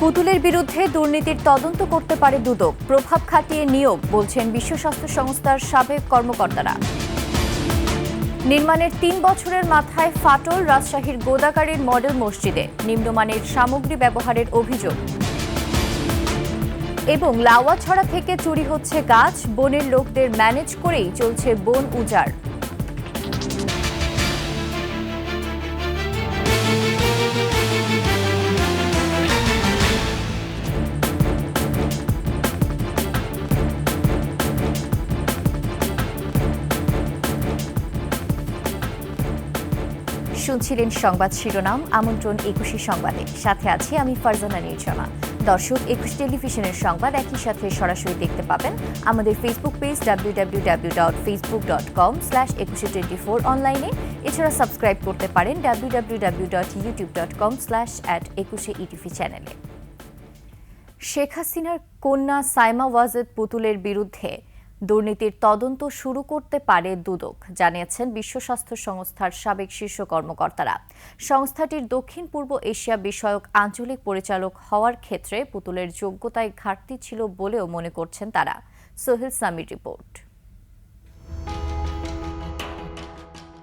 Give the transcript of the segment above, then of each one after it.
পুতুলের বিরুদ্ধে দুর্নীতির তদন্ত করতে পারে দুদক, প্রভাব খাটিয়ে নিয়োগ বলছেন বিশ্ব স্বাস্থ্য সংস্থার সাবেক কর্মকর্তারা। নির্মাণের ৩ বছরের মাথায় ফাটল রাজশাহীর গোদাগাড়ির মডেল মসজিদে, নিম্নমানের সামগ্রী ব্যবহারের অভিযোগ। এবং লাউয়াছড়া থেকে চুরি হচ্ছে গাছ, বনের লোকদের ম্যানেজ করেই চলছে বন উজাড়। শুনছিলেন সংবাদ শিরোনাম, আমন্ত্রণ ২১ সংবাদে। সাথে আছি আমি ফারজানা নির্জনা। দর্শক, ২১ টেলিভিশনের সংবাদ একই সাথে সরাসরি দেখতে পাবেন আমাদের ফেসবুক পেজ www.facebook.com/2124 অনলাইনে। এছাড়া সাবস্ক্রাইব করতে পারেন www.youtube.com/@21etv চ্যানেলে। শেখ হাসিনার কন্যা সাইমা ওয়াজেদ পুতুলের বিরুদ্ধে দুর্নীতির তদন্ত শুরু করতে পারে দুদক, জানিয়েছেন বিশ্ব স্বাস্থ্য সংস্থার সাবেক শীর্ষ কর্মকর্তারা। সংস্থাটির দক্ষিণ পূর্ব এশিয়া বিষয়ক আঞ্চলিক পরিচালক হওয়ার ক্ষেত্রে পুতুলের যোগ্যতায় ঘাটতি ছিল বলেও মনে করছেন তারা। সোহেল সামির রিপোর্ট।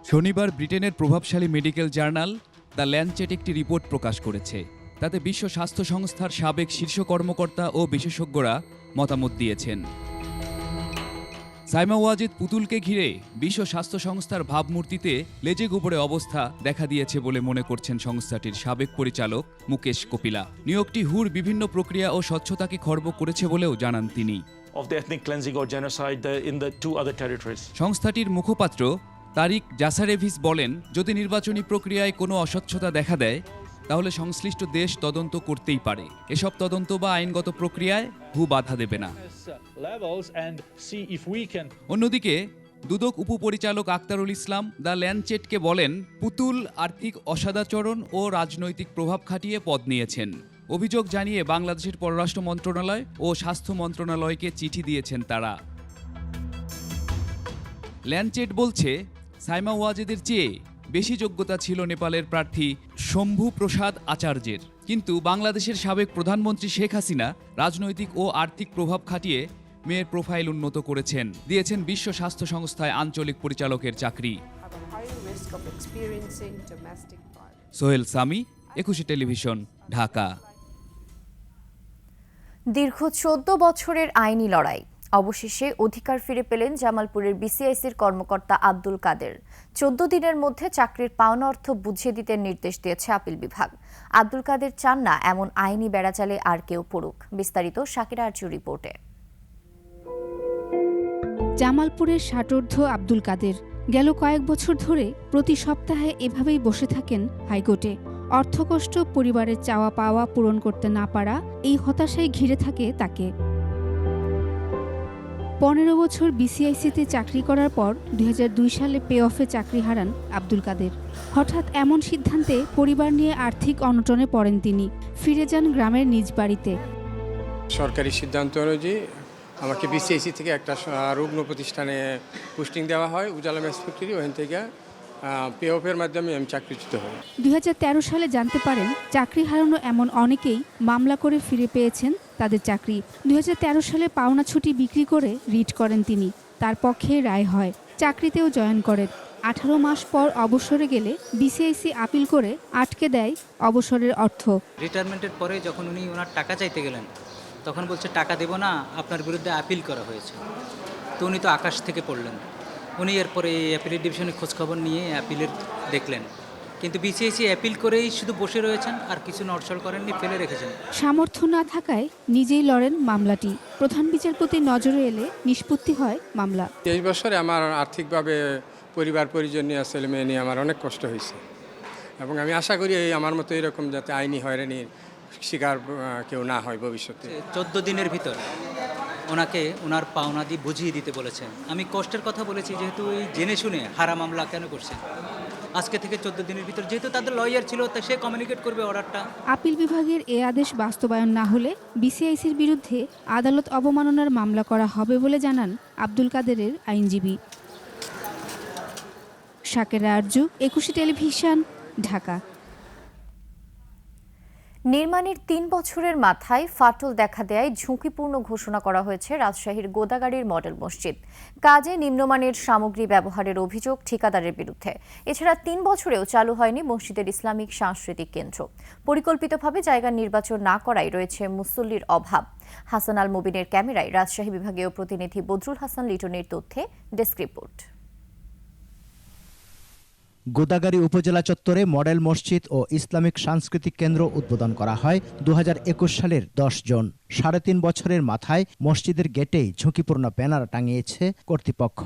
শনিবার ব্রিটেনের প্রভাবশালী মেডিকেল জার্নাল দ্য ল্যাঞ্চেট একটি রিপোর্ট প্রকাশ করেছে। তাতে বিশ্ব স্বাস্থ্য সংস্থার সাবেক শীর্ষ কর্মকর্তা ও বিশেষজ্ঞরা মতামত দিয়েছেন। সাইমা ওয়াজেদ পুতুলকে ঘিরে বিশ্ব স্বাস্থ্য সংস্থার ভাবমূর্তিতে লেজে গোবরে অবস্থা দেখা দিয়েছে বলে মনে করছেন সংস্থাটির সাবেক পরিচালক মুকেশ কপিলা। নিয়োগটি হুর বিভিন্ন প্রক্রিয়া ও স্বচ্ছতাকে খর্ব করেছে বলেও জানান তিনি। সংস্থাটির মুখপাত্র তারিক জাসারেভিস বলেন, যদি নির্বাচনী প্রক্রিয়ায় কোনো অস্বচ্ছতা দেখা দেয় তাহলে সংশ্লিষ্ট দেশ তদন্ত করতেই পারে। এসব তদন্ত বা আইনগত প্রক্রিয়ায় হু বাধা দেবে না। অন্যদিকে দুদক উপপরিচালক আক্তারুল ইসলাম দ্য ল্যাঞ্চেটকে বলেন, পুতুল আর্থিক অসদাচরণ ও রাজনৈতিক প্রভাব খাটিয়ে পদ নিয়েছেন। অভিযোগ জানিয়ে বাংলাদেশের পররাষ্ট্র মন্ত্রণালয় ও স্বাস্থ্য মন্ত্রণালয়কে চিঠি দিয়েছেন তারা। ল্যাঞ্চেট বলছে, সাইমা ওয়াজেদের চেয়ে বেশি যোগ্যতা ছিল নেপালের প্রার্থী শম্ভু প্রসাদ আচার্যের। কিন্তু বাংলাদেশের সাবেক প্রধানমন্ত্রী শেখ হাসিনা রাজনৈতিক ও আর্থিক প্রভাব খাটিয়ে মেয়ের প্রোফাইল উন্নত করেছেন, দিয়েছেন বিশ্ব স্বাস্থ্য সংস্থায় আঞ্চলিক পরিচালকের চাকরি। সোহেল সামি, ২১ টেলিভিশন, ঢাকা। দীর্ঘ ১৪ বছরের আইনি লড়াই, অবশেষে অধিকার ফিরে পেলেন জামালপুরের বিসিআইসির কর্মকর্তা আব্দুল কাদের। ১৪ দিনের মধ্যে চাকরির পাওনা অর্থ বুঝিয়ে দিতে নির্দেশ দিয়েছে আপিল বিভাগ। আব্দুল কাদের চান না এমন আইনি বেড়াচালে আর কেউ পড়ুক। বিস্তারিত শাকিরা আরজুর রিপোর্টে। জামালপুরের ষাটোর্ধ্ব আব্দুল কাদের গেল কয়েক বছর ধরে প্রতি সপ্তাহে এভাবেই বসে থাকেন হাইকোর্টে। অর্থকষ্ট, পরিবারের চাওয়া পাওয়া পূরণ করতে না পারা, এই হতাশায় ঘিরে থাকে তাকে। ১৫ বছর বিসিআইসিতে চাকরি করার পর ২০০২ সালে পে অফে চাকরি হারান আব্দুল কাদের। হঠাৎ এমন সিদ্ধান্তে পরিবার নিয়ে আর্থিক অনটনে পড়েন তিনি। ফিরে যান গ্রামের নিজ বাড়িতে। সরকারি সিদ্ধান্ত অনুযায়ী আমাকে বিসিআইসি থেকে একটা রুগ্ন প্রতিষ্ঠানে পোস্টিং দেওয়া হয়, উজালা ম্যাচ ফ্যাক্টরি। ওখান থেকে পে অফের মাধ্যমে আমি চাকরিচ্যুত হই। ২০১৩ সালে জানতে পারেন চাকরি হারানো এমন অনেকেই মামলা করে ফিরে পেয়েছেন তাদের চাকরি। ২০১৩ সালে পাওনা ছুটি বিক্রি করে রিট করেন তিনি। তার পক্ষে রায় হয়, চাকরিতেও জয়েন করেন। ১৮ মাস পর অবসরে গেলে বিসিআইসি আপিল করে আটকে দেয় অবসরের অর্থ। রিটায়ারমেন্টের পরে যখন উনি ওনার টাকা চাইতে গেলেন, তখন বলছে টাকা দেব না, আপনার বিরুদ্ধে আপিল করা হয়েছে। তো উনি তো আকাশ থেকে পড়লেন। উনি এরপরে অ্যাপিলের ডিভিশনে খোঁজখবর নিয়ে অ্যাপিলের দেখলেন, কিন্তু বিসিআইসি অ্যাপিল করেই শুধু বসে রয়েছেন, আর কিছু নড়চড় করেননি, ফেলে রেখেছেন। সামর্থ্য না থাকায় নিজেই লড়েন মামলাটি। প্রধান বিচারপতির নজরে এলে নিষ্পত্তি হয় মামলা। ২৩ বছরে আমার আর্থিকভাবে পরিবার পরিজন নিয়ে, ছেলে মেয়ে নিয়ে আমার অনেক কষ্ট হয়েছে, এবং আমি আশা করি আমার মতো এরকম যাতে আইনি হয়রানির শিকার কেউ না হয় ভবিষ্যতে। 14 দিনের ভিতর ওনাকে ওনার পাওনাদি বুঝিয়ে দিতে বলেছেন। আমি কষ্টের কথা বলেছি, যেহেতু এই জেনে শুনে হারা মামলা কেন করছেন। আজকে থেকে 14 দিনের ভিতর, যেহেতু তাদের লয়ার ছিল, তাই সে কমিউনিকেট করবে অর্ডারটা। আপিল বিভাগের এ আদেশ বাস্তবায়ন না হলে বিসিআইসির বিরুদ্ধে আদালত অবমাননার মামলা করা হবে বলে জানান আব্দুল কাদেরের আইনজীবী। শাকিরা আরজু, ২১ টেলিভিশন, ঢাকা। নির্মাণের ৩ বছরের মাথায় ফাটল দেখা দেয় ঝুঁকিপূর্ণ ঘোষণা করা হয়েছে রাজশাহীর গোদাগাড়ীর মডেল মসজিদ। কাজে নিম্নমানের সামগ্রী ব্যবহারের অভিযোগ ঠিকাদারের বিরুদ্ধে। এছাড়া ৩ বছরেও চালু হয়নি মসজিদের ইসলামিক সাংস্কৃতিক কেন্দ্র। পরিকল্পিতভাবে জায়গা নির্বাচন না করায় রয়েছে মুসল্লির অভাব। হাসান আল মুবিনের ক্যামেরায় রাজশাহী বিভাগীয় প্রতিনিধি বদরুল হাসান লিটনের তথ্যে ডেস্ক রিপোর্ট। গোদাগাড়ী উপজেলা চত্বরে মডেল মসজিদ ও ইসলামিক সাংস্কৃতিক কেন্দ্র উদ্বোধন করা হয় ২০২১ সালের ১০ জুন। ৩.৫ বছরের মাথায় মসজিদের গেটেই ঝুঁকিপূর্ণ ব্যানার টাঙিয়েছে কর্তৃপক্ষ।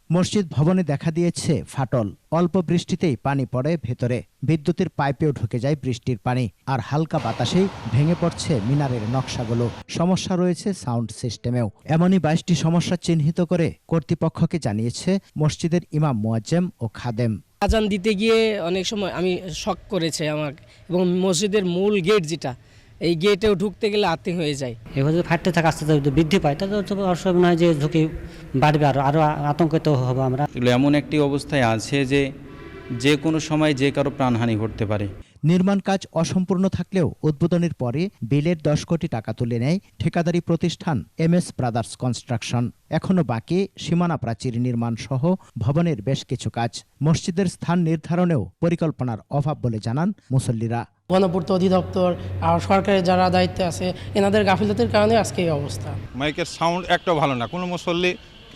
মসজিদ ভবনে দেখা দিয়েছে ফাটল। অল্প বৃষ্টিতেই পানি পড়ে ভেতরে, বিদ্যুতের পাইপেও ঢুকে যায় বৃষ্টির পানি, আর হালকা বাতাসেই ভেঙে পড়ছে মিনারের নকশাগুলো। সমস্যা রয়েছে সাউন্ড সিস্টেমেও। এমনই ২২টি সমস্যা চিহ্নিত করে কর্তৃপক্ষকে জানিয়েছে মসজিদের ইমাম মুয়াজ্জেম ও খাদেম। আজান দিতে গিয়ে অনেক সময় আমি শক করেছে আমার, এবং মসজিদের মূল গেট যেটা, এই গেটেও ঢুকতে গেলে আতঙ্ক হয়ে যায়। এভাবে ফাটতে থাকা আস্তে আস্তে বৃদ্ধি পায়, তাহলে তো অসম্ভব নয় যে ঝুঁকি বাড়বে, আরও আতঙ্কিত হবো আমরা। এগুলো এমন একটি অবস্থায় আছে যে কোনো সময় যে কারো প্রাণহানি ঘটতে পারে। নির্মাণ কাজ অসম্পূর্ণ থাকলেও উদ্বোধনের পরে বিলের ১০ কোটি টাকা তুলে নেয় ঠিকাদারি প্রতিষ্ঠান MS ব্রাদার্স কনস্ট্রাকশন। এখনও বাকি সীমানা প্রাচীর নির্মাণ সহ ভবনের বেশ কিছু কাজ। মসজিদের স্থান নির্ধারণেও পরিকল্পনার অভাব বলে জানান মুসল্লিরা। গণপূর্ত অধিদপ্তর আর সরকারের যারা দায়িত্বে আছে এনাদের গাফিলতির কারণে আজকে এই অবস্থা। মাইকের সাউন্ড একটাও ভালো না, কোনো মুসল্লি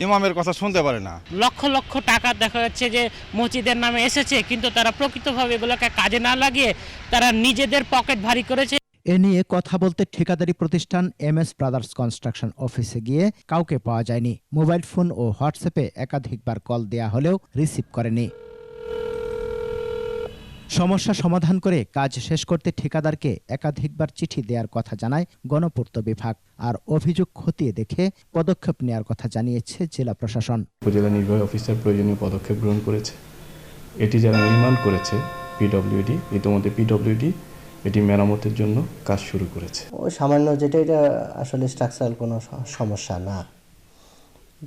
ইমামের কথা শুনতে পারে না। লক্ষ লক্ষ টাকা দেখা যাচ্ছে যে মসজিদের নামে এসেছে, কিন্তু তারা প্রকৃতভাবে এগুলোকে কাজে না লাগিয়ে তারা নিজেদের পকেট ভারী করেছে। এ নিয়ে কথা বলতে ঠিকাদারি প্রতিষ্ঠান MS ব্রাদার্স কনস্ট্রাকশন অফিসে গিয়ে কাউকে পাওয়া যায়নি। মোবাইল ফোন ও হোয়াটসঅ্যাপে একাধিকবার কল দেয়া হলেও রিসিভ করেনি। সমস্যা সমাধান করে কাজ শেষ করতে ঠিকাদারকে একাধিকবার চিঠি দেওয়ার কথা জানায় গণপূর্ত বিভাগ, আর অভিযোগ খতিয়ে দেখে পদক্ষেপ নেওয়ার কথা জানিয়েছে জেলা প্রশাসন। উপজেলা নির্বাহী অফিসার প্রয়োজনীয় পদক্ষেপ গ্রহণ করেছে। এটি যারা নির্মাণ করেছে PWD, ইতিমধ্যে PWD এটি মেরামতের জন্য কাজ শুরু করেছে। সামান্য যেটা, এটা আসলে স্ট্রাকচারাল কোনো সমস্যা না,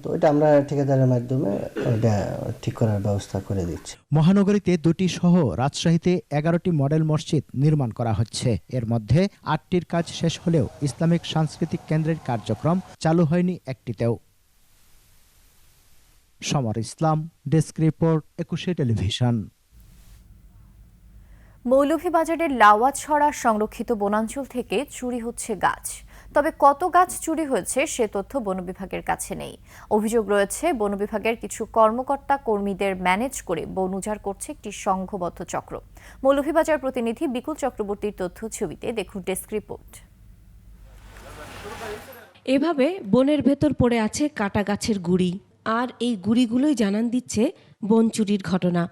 তো এটা আমরা ঠিকাদারের মাধ্যমে এটা ঠিক করার ব্যবস্থা করে দিচ্ছি। মহানগরীতে ২টি সহ রাজশাহীতে 11টি মডেল মসজিদ নির্মাণ করা হচ্ছে। এর মধ্যে 8টির কাজ শেষ হলেও ইসলামিক সাংস্কৃতিক কেন্দ্রের কার্যক্রম চালু হয়নি একটিতেও। সমর ইসলাম, ডেস্ক রিপোর্ট, 21 টেলিভিশন। মৌলভীবাজারের লাওয়াছড়া সংরক্ষিত বনাঞ্চল থেকে চুরি হচ্ছে গাছ। তবে কত গাছ চুরি হয়েছে সে তথ্য বন বিভাগের কাছে নেই। অভিযোগ রয়েছে বন বিভাগের কিছু কর্মকর্তা কর্মীদের ম্যানেজ করে বন উজাড় করছে একটি সংঘবদ্ধ চক্র। মৌলভীবাজার প্রতিনিধি বিকুল চক্রবর্তীর তথ্য ছবিতে দেখুন ডেস্ক রিপোর্ট। এভাবে বনের ভেতর পড়ে আছে কাটা গাছের গুড়ি, আর এই গুড়িগুলোই জানান দিচ্ছে বন চুরির ঘটনা।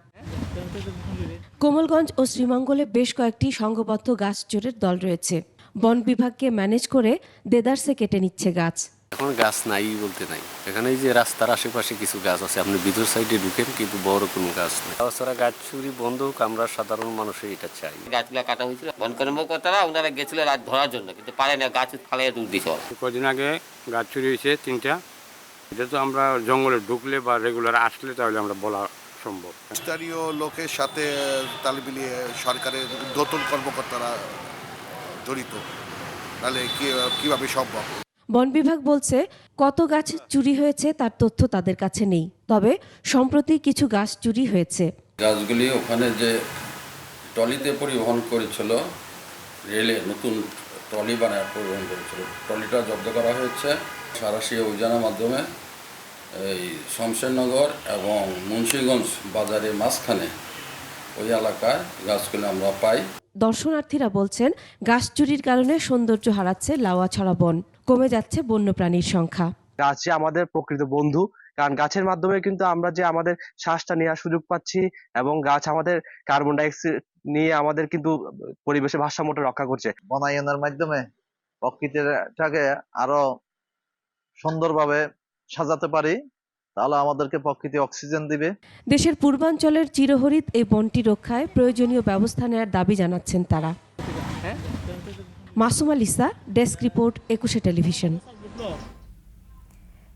কোমলগঞ্জ ও শ্রীমঙ্গলে বেশ কয়েকটি সংঘবদ্ধ গাছ চোরের দল রয়েছে। বন বিভাগকে ম্যানেজ করে দেদারসে কেটে নিচ্ছে গাছ। এখন গাছ নাই বলতে নাই, এখানে যে রাস্তার আশেপাশে কিছু গাছ আছে, আপনি ভিতর সাইডে ঢুকেন কিন্তু বড় কোনো গাছ নেই। তাছাড়া গাছ চুরি বন্ধ হোক, আমরা সাধারণ মানুষের এটা চাই। গাছগুলা কাটা হয়েছিল, বন কর্মকর্তারা ওনারা গেছিল রাত ধরার জন্য, কিন্তু পারে না, গাছ ফালাই দূর দিতে হবে। কদিন আগে গাছ চুরি হয়েছে 3টা। এটা তো আমরা জঙ্গলে ঢুকলে বা রেগুলার আসলে তাহলে আমরা বলা সম্ভব। স্থানীয় লোকের সাথে তাল মিলিয়ে সরকারের নতুন কর্মকর্তারা জড়িত, তাহলে কিভাবে সম্ভব? বন বিভাগ বলছে কত গাছ চুরি হয়েছে তার তথ্য তাদের কাছে নেই, তবে সম্প্রতি কিছু গাছ চুরি হয়েছে। গাছগুলি ওখানে যে ট্রলিতে পরিবহন করেছিল, রেলে নতুন ট্রলি বানায় পরিবহন করেছিল, ট্রলিটা জব্দ করা হয়েছে। সারাশি অভিযানের মাধ্যমে এই শমশেরনগর এবং মুন্সিগঞ্জ বাজারের মাঝখানে ওই এলাকায় গাছগুলো আমরা পাই। দর্শনার্থীরা বলছেন গাছ চুরির কারণে সৌন্দর্য হারাচ্ছে লাওয়াছড়া বন, কমে যাচ্ছে বন্যপ্রাণীর সংখ্যা। গাছ আমাদের প্রকৃত বন্ধু, কারণ গাছের মাধ্যমে কিন্তু আমরা যে আমাদের শ্বাসটা নেওয়ার সুযোগ পাচ্ছি, এবং গাছ আমাদের কার্বন ডাইঅক্সাইড নিয়ে আমাদের কিন্তু পরিবেশের ভারসাম্যটা রক্ষা করছে। বনায়নের মাধ্যমে প্রকৃতিটাকে আরো সুন্দরভাবে সাজাতে পারি, তাহলে আমাদেরকে প্রকৃতি অক্সিজেন দিবে। দেশের পূর্বাঞ্চলের চিরহরিত এই বনটি রক্ষায় প্রয়োজনীয় ব্যবস্থা নেওয়ার দাবি জানাচ্ছেন তারা। Masuma Lisa, desk report, 21 television.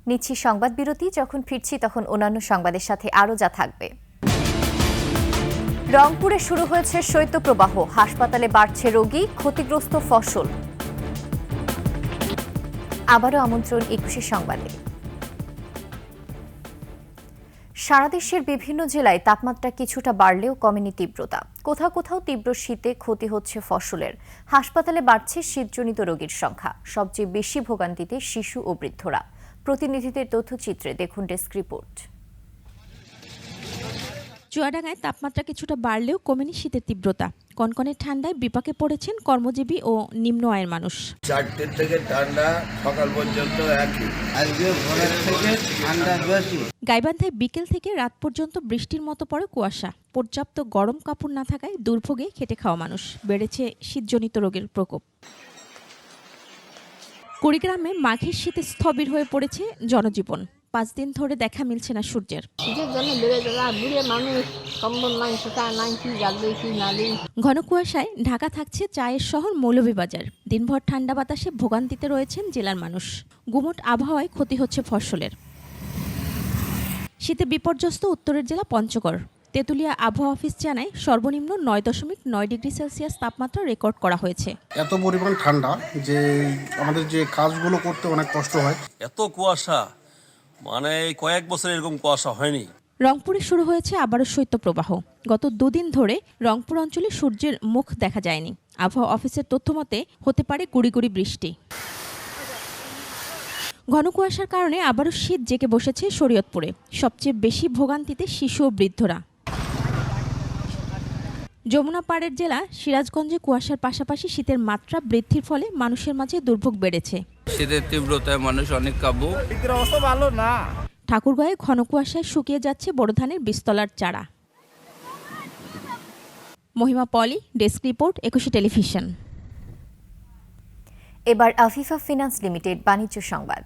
নিচ্ছি সংবাদ বিরতি। যখন ফিরছি তখন অন্যান্য সংবাদের সাথে আরও যা থাকবে। রংপুরে শুরু হয়েছে শৈত্যপ্রবাহ, হাসপাতালে বাড়ছে রোগী, ক্ষতিগ্রস্ত ফসল। আবারও আমন্ত্রণ 21 সংবাদে। সারা দেশের বিভিন্ন জেলায় তাপমাত্রা কিছুটা বাড়লেও কমেনি তীব্রতা। কোথাও কোথাও তীব্র শীতে ক্ষতি হচ্ছে ফসলের। হাসপাতালে বাড়ছে শীতজনিত রোগীর সংখ্যা। সবচেয়ে বেশি ভোগান্তিতে শিশু ও বৃদ্ধরা। প্রতিনিধিদের তথ্যচিত্রে দেখুন ডেস্ক রিপোর্ট। চুয়াডাঙ্গায় তাপমাত্রা কিছুটা বাড়লেও কমেনি শীতের তীব্রতা। কনকনে ঠান্ডায় বিপাকে পড়েছেন কর্মজীবী ও নিম্ন আয়ের মানুষ। 4টা থেকে ঠান্ডা, সকাল পর্যন্ত একই। আজকে ভোরের থেকে ঠান্ডা বেশি। গাইবান্ধায় বিকেল থেকে রাত পর্যন্ত বৃষ্টির মতো পড়ে কুয়াশা। পর্যাপ্ত গরম কাপড় না থাকায় দুর্ভোগে খেটে খাওয়া মানুষ। বেড়েছে শীতজনিত রোগের প্রকোপ। কুড়িগ্রামে মাঘের শীতে স্থবির হয়ে পড়েছে জনজীবন। 5 দিন ধরে দেখা মিলছে না সূর্যের। ঘন কুয়াশায় ঢাকা থাকছে চায়ের শহর মৌলভীবাজার। দিনভর ঠান্ডা বাতাসে ভোগান্তিতে রয়েছেন জেলার মানুষ। গুমোট আবহাওয়ায় ক্ষতি হচ্ছে ফসলের। শীতে বিপর্যস্ত উত্তরের জেলা পঞ্চগড়। তেঁতুলিয়া আবহাওয়া অফিস জানায় সর্বনিম্ন 9.9 ডিগ্রি সেলসিয়াস তাপমাত্রা রেকর্ড করা হয়েছে। এত পরিমাণ ঠান্ডা যে আমাদের যে কাজগুলো করতে অনেক কষ্ট হয়। এত কুয়াশা, মানে কয়েক বছর এরকম কুয়াশা হয়নি। রংপুরে শুরু হয়েছে আবারও শৈত্যপ্রবাহ। গত 2 দিন ধরে রংপুর অঞ্চলে সূর্যের মুখ দেখা যায়নি। আবহাওয়া অফিসের তথ্যমতে হতে পারে গুড়ি গুড়ি বৃষ্টি। ঘন কুয়াশার কারণে আবারও শীত জেঁকে বসেছে শরীয়তপুরে। সবচেয়ে বেশি ভোগান্তিতে শিশু ও বৃদ্ধরা। যমুনা পাড়ের জেলা সিরাজগঞ্জে কুয়াশার পাশাপাশি শীতের মাত্রা বৃদ্ধির ফলে মানুষের মাঝে দুর্ভোগ বেড়েছে। শীতের তীব্রতায় মানুষ অনেক কাবু। অবস্থা ভালো না। ঠাকুরগাঁয়ে ঘন কুয়াশায় শুকিয়ে যাচ্ছে বড় ধানের বীজতলার চারা। মহিমা পলি, ডেস্ক রিপোর্ট, 21 টেলিভিশন। এবার আফিফা ফিন্যান্স লিমিটেড বাণিজ্য সংবাদ।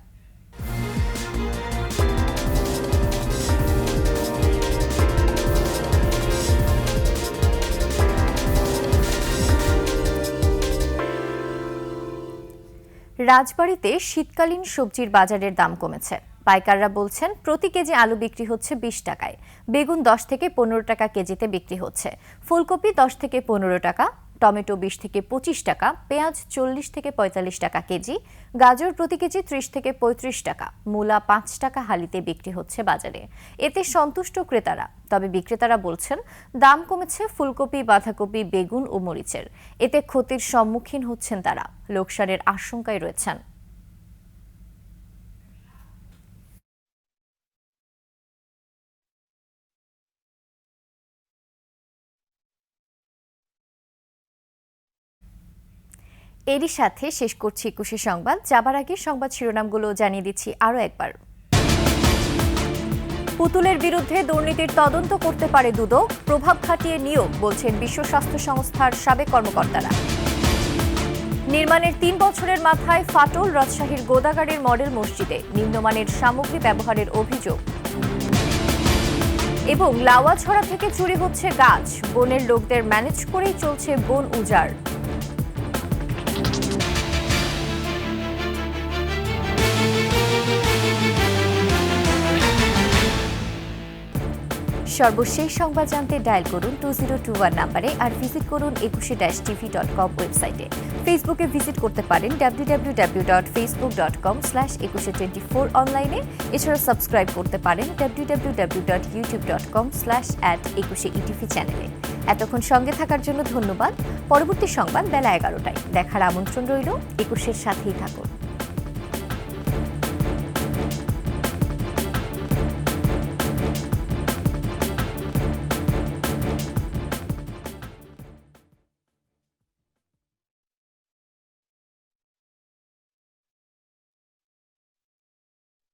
রাজবাড়ীতে শীতকালীন সবজির বাজারের দাম কমেছে। পাইকাররা বলছেন প্রতি কেজি আলু বিক্রি হচ্ছে 20 টাকায়, বেগুন 10 থেকে 15 টাকা কেজিতে বিক্রি হচ্ছে, ফুলকপি 10 থেকে 15 টাকা, টমেটো 20 থেকে 25 টাকা, পেঁয়াজ 40 থেকে 45 টাকা কেজি, গাজর প্রতি কেজি 30 থেকে 35 টাকা, মূলা 5 টাকা হালিতে বিক্রি হচ্ছে বাজারে। এতে সন্তুষ্ট ক্রেতারা। তবে বিক্রেতারা বলছেন দাম কমেছে ফুলকপি, বাঁধাকপি, বেগুন ও মরিচের। এতে ক্ষতির সম্মুখীন হচ্ছেন তারা। লোকসানের আশঙ্কায় রয়েছেন। এরই সাথে শেষ করছি 21 সংবাদ। যাবার আগে সংবাদ শিরোনামগুলো জানিয়ে দিচ্ছি আরও একবার। পুতুলের বিরুদ্ধে দুর্নীতির তদন্ত করতে পারে দুদক, প্রভাব খাটিয়ে নিয়োগ বলছেন বিশ্ব স্বাস্থ্য সংস্থার সাবেক কর্মকর্তারা। নির্মাণের 3 বছরের মাথায় ফাটল রাজশাহীর গোদাগাড়ির মডেল মসজিদে, নিম্নমানের সামগ্রী ব্যবহারের অভিযোগ। এবং লাওয়াছড়া থেকে চুরি হচ্ছে গাছ, বনের লোকদের ম্যানেজ করেই চলছে বন উজাড়। সর্বশেষ সংবাদ জানতে ডায়াল করুন 2021 নাম্বারে আর ভিজিট করুন 21-tv.com ওয়েবসাইটে। ফেসবুকে ভিজিট করতে পারেন www.facebook.com/2124 অনলাইনে। এছাড়া সাবস্ক্রাইব করতে পারেন www.youtube.com/@21etv চ্যানেলে। এতক্ষণ সঙ্গে থাকার জন্য ধন্যবাদ। পরবর্তী সংবাদ বেলা 11টায় দেখার আমন্ত্রণ রইল। 21-এর সাথেই থাকুন।